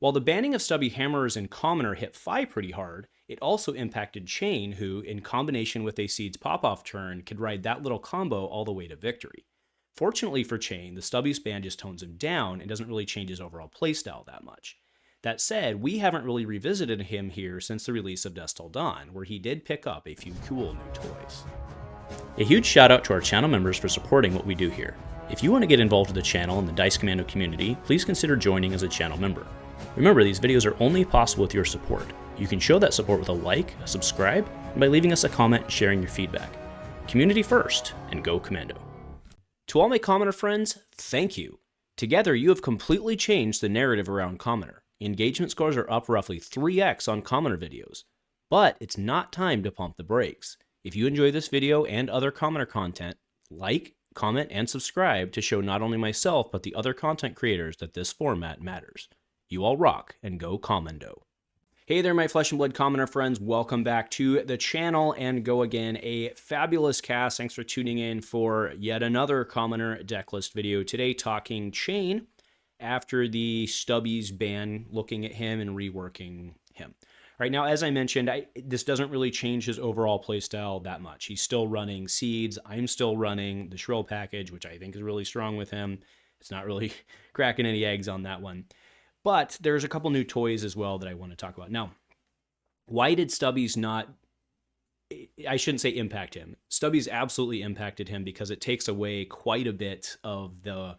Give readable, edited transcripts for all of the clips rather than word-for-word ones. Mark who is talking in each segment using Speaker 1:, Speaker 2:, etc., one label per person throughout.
Speaker 1: While the banning of stubby hammers and commoner hit Fi pretty hard, it also impacted Chane, who, in combination with a Seed's pop-off turn, could ride that little combo all the way to victory. Fortunately for Chane, the stubby's ban just tones him down and doesn't really change his overall playstyle that much. That said, we haven't really revisited him here since the release of Dusk Till Dawn, where he did pick up a few cool new toys. A huge shout out to our channel members for supporting what we do here. If you want to get involved with the channel and the Dice Commando community, please consider joining as a channel member. Remember, these videos are only possible with your support. You can show that support with a like, a subscribe, and by leaving us a comment and sharing your feedback. Community first, and go Commando. To all my commoner friends, thank you. Together, you have completely changed the narrative around commoner. Engagement scores are up roughly 3x on commoner videos. But it's not time to pump the brakes. If you enjoy this video and other commoner content, like, comment, and subscribe to show not only myself, but the other content creators that this format matters. You all rock, and go Commando. Hey there, my flesh and blood commoner friends. Welcome back to the channel, and go again. A fabulous cast. Thanks for tuning in for yet another commoner decklist video. Today, talking Chane after the Stubbies ban, looking at him and reworking him. Right now, as I mentioned, this doesn't really change his overall playstyle that much. He's still running Seeds. I'm still running the Shrill package, which I think is really strong with him. It's not really cracking any eggs on that one. But there's a couple new toys as well that I want to talk about. Now, why did Stubbies not, I shouldn't say impact him. Stubbies absolutely impacted him because it takes away quite a bit of the,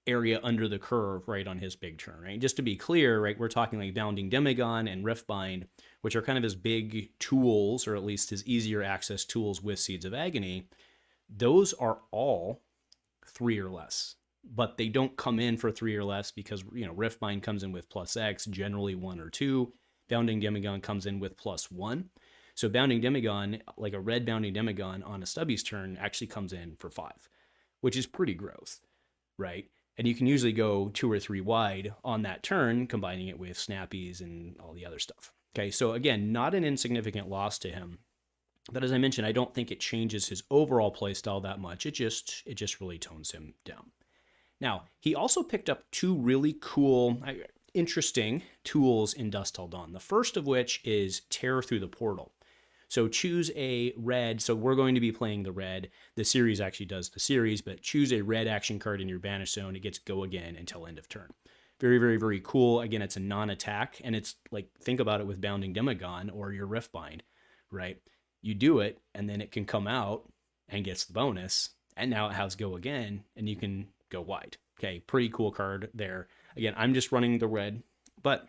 Speaker 1: area under the curve right on his big turn, right? Just to be clear, right, we're talking like Bounding Demagon and Riftbind, which are kind of his big tools, or at least his easier access tools with Seeds of Agony. Those are all 3 or less, but they don't come in for 3 or less because, Riftbind comes in with +X, generally 1 or 2. Bounding Demagon comes in with +1. So Bounding Demagon, like a red Bounding Demagon on a Stubby's turn, actually comes in for 5, which is pretty gross, right? And you can usually go 2 or 3 wide on that turn, combining it with snappies and all the other stuff. Okay, so again, not an insignificant loss to him. But as I mentioned, I don't think it changes his overall playstyle that much. It just really tones him down. Now, he also picked up 2 really cool, interesting tools in Dusk Till Dawn. The first of which is Tear Through the Portal. So choose a red, so we're going to be playing the red. The series actually does the series, but choose a red action card in your banish zone. It gets go again until end of turn. Very, very, very cool. Again, it's a non-attack, and it's like, think about it with Bounding Demagon or your Riftbind, right? You do it, and then it can come out and gets the bonus, and now it has go again, and you can go wide. Okay, pretty cool card there. Again, I'm just running the red, but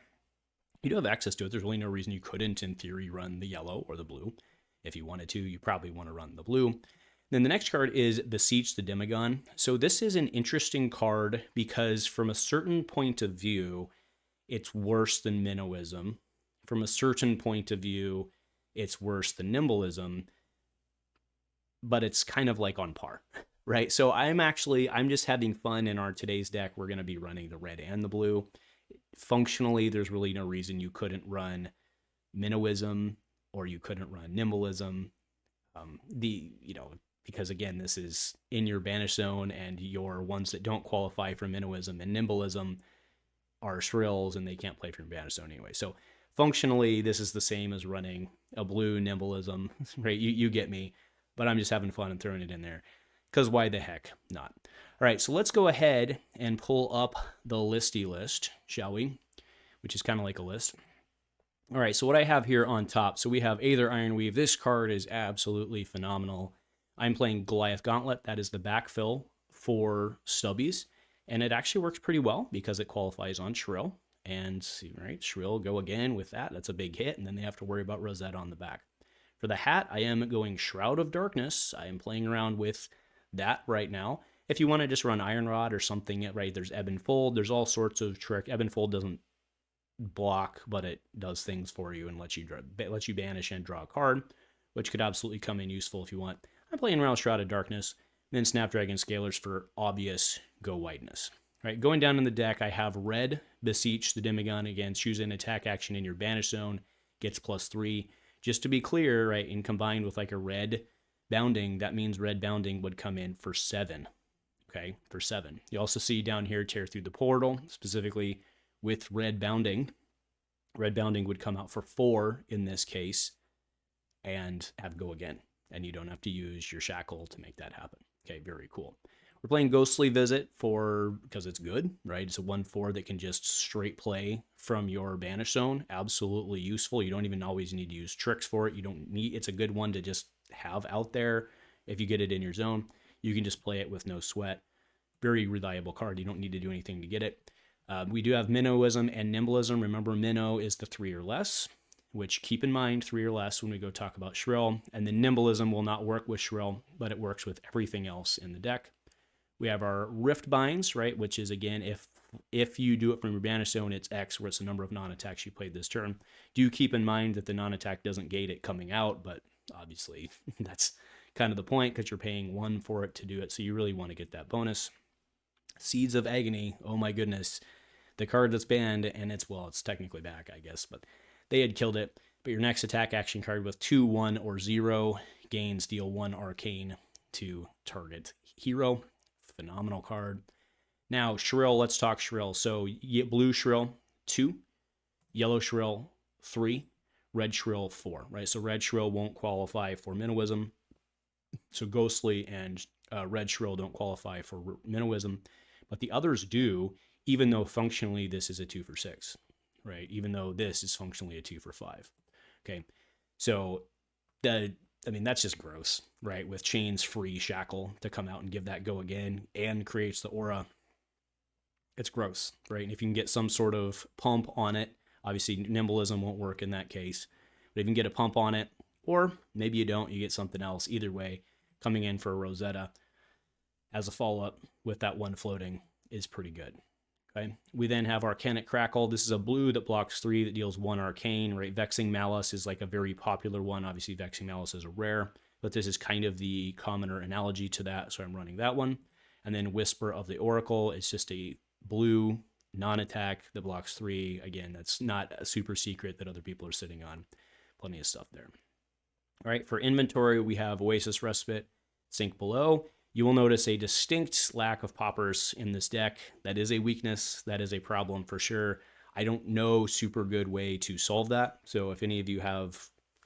Speaker 1: you do have access to it. There's really no reason you couldn't, in theory, run the yellow or the blue. If you wanted to, you probably want to run the blue. Then the next card is Beseech the Demagon. So this is an interesting card because from a certain point of view, it's worse than Minnowism. From a certain point of view, it's worse than Nimbleism, but it's kind of like on par, right? So I'm just having fun in our today's deck. We're going to be running the red and the blue. Functionally, there's really no reason you couldn't run Minnowism or you couldn't run Nimbleism. Because again, this is in your banish zone, and your ones that don't qualify for Minnowism and Nimbleism are Shrills, and they can't play from your banish zone anyway. So functionally, this is the same as running a blue Nimbleism, right? You get me, but I'm just having fun and throwing it in there. Because why the heck not? All right, so let's go ahead and pull up the listy list, shall we? Which is kind of like a list. All right, so what I have here on top, so we have Aether Ironweave. This card is absolutely phenomenal. I'm playing Goliath Gauntlet. That is the backfill for Stubbies. And it actually works pretty well because it qualifies on Shrill. And, right, Shrill, go again with that. That's a big hit, and then they have to worry about Rosette on the back. For the hat, I am going Shroud of Darkness. I am playing around with that right now. If you want to just run Iron Rod or something, right, there's Ebb and Fold. There's all sorts of trick. Ebb and Fold doesn't block, but it does things for you and lets you banish and draw a card, which could absolutely come in useful if you want. I'm playing around Shroud of Darkness, then Snapdragon Scalers for obvious go wideness. Right, going down in the deck, I have red Beseech the Demagon. Again, choose an attack action in your banish zone, gets +3. Just to be clear, right, and combined with like a red Bounding, that means red Bounding would come in for 7. Okay, for 7. You also see down here Tear Through the Portal, specifically with red bounding. Red bounding would come out for 4 in this case and have go again. And you don't have to use your shackle to make that happen. Okay, very cool. We're playing Ghostly Visit because it's good, right? It's a 1/4 that can just straight play from your banish zone. Absolutely useful. You don't even always need to use tricks for it. It's a good one to just have out there. If you get it in your zone, you can just play it with no sweat. Very reliable card. You don't need to do anything to get it. We do have Minnowism and Nimblism. Remember, Minnow is the 3 or less, which keep in mind 3 or less when we go talk about Shrill. And then Nimblism will not work with Shrill, but it works with everything else in the deck. We have our Rift Binds, right, which is, again, if you do it from your banish zone, it's X, where it's the number of non-attacks you played this turn. Do keep in mind that the non-attack doesn't gate it coming out, but obviously that's kind of the point because you're paying 1 for it to do it, so you really want to get that bonus. Seeds of Agony, oh my goodness. The card that's banned, and it's technically back, I guess, but they had killed it. But your next attack action card with 2, 1, or 0 gains deal 1 arcane to target hero. Phenomenal card. Now, Shrill, let's talk Shrill. So, blue Shrill, 2, yellow Shrill, 3, red Shrill, 4, right? So, red Shrill won't qualify for Minnowism. So, Ghostly and red Shrill don't qualify for Minnowism. But the others do, even though functionally this is a 2 for 6, right? Even though this is functionally a 2 for 5. Okay, so that's just gross, right? With Chane's free shackle to come out and give that go again and creates the aura. It's gross, right? And if you can get some sort of pump on it, obviously Nimblism won't work in that case, but if you can get a pump on it, or maybe you don't, you get something else. Either way, coming in for a Rosetta as a follow-up with that 1 floating is pretty good. Okay. We then have Arcanic Crackle. This is a blue that blocks 3 that deals 1 arcane, right? Vexing Malice is like a very popular one. Obviously, Vexing Malice is a rare, but this is kind of the commoner analogy to that, so I'm running that one. And then Whisper of the Oracle is just a blue non-attack that blocks 3. Again, that's not a super secret that other people are sitting on. Plenty of stuff there. All right, for inventory, we have Oasis Respite, Sink Below. You will notice a distinct lack of poppers in this deck. That is a weakness. That is a problem for sure. I don't know super good way to solve that. So if any of you have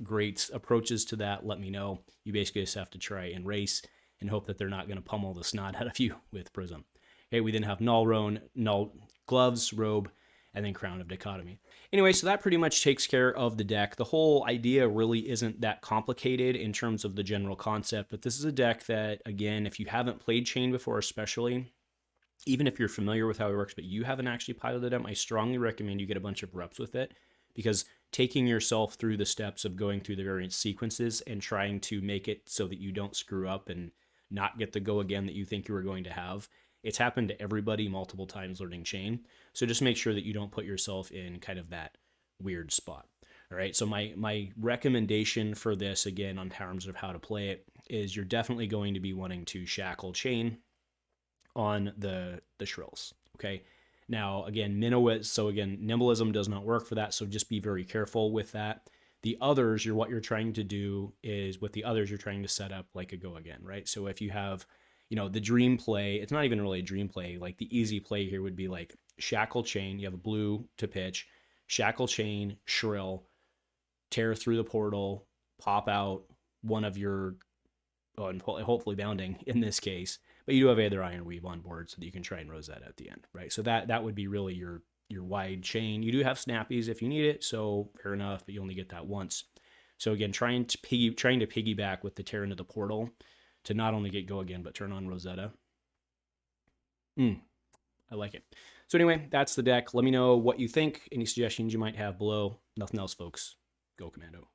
Speaker 1: great approaches to that, let me know. You basically just have to try and race and hope that they're not going to pummel the snot out of you with Prism. Okay, we then have Null Roan, Null Gloves, Robe, and then Crown of Dichotomy. Anyway, so that pretty much takes care of the deck. The whole idea really isn't that complicated in terms of the general concept, but this is a deck that, again, if you haven't played Chane before especially, even if you're familiar with how it works, but you haven't actually piloted them, I strongly recommend you get a bunch of reps with it, because taking yourself through the steps of going through the various sequences and trying to make it so that you don't screw up and not get the go again that you think you were going to have, it's happened to everybody multiple times learning Chane. So just make sure that you don't put yourself in kind of that weird spot. All right. So my recommendation for this, again, on terms of how to play it, is you're definitely going to be wanting to shackle Chane on the Shrills. Okay. Now, again, Nimblism does not work for that. So just be very careful with that. The others, what you're trying to do is with the others, you're trying to set up like a go again, right? So if you have, the dream play, it's not even really a dream play. Like the easy play here would be like shackle Chane. You have a blue to pitch, shackle Chane, Shrill, tear through the portal, pop out one of your, and hopefully bounding in this case, but you do have Aether Iron Weave on board so that you can try and Rosette at the end, right? So that would be really your wide Chane. You do have snappies if you need it, so fair enough, but you only get that once. So again, trying to piggyback with the tear into the portal to not only get go again, but turn on Rosetta. I like it. So anyway, that's the deck. Let me know what you think. Any suggestions you might have below. Nothing else, folks. Go Commando.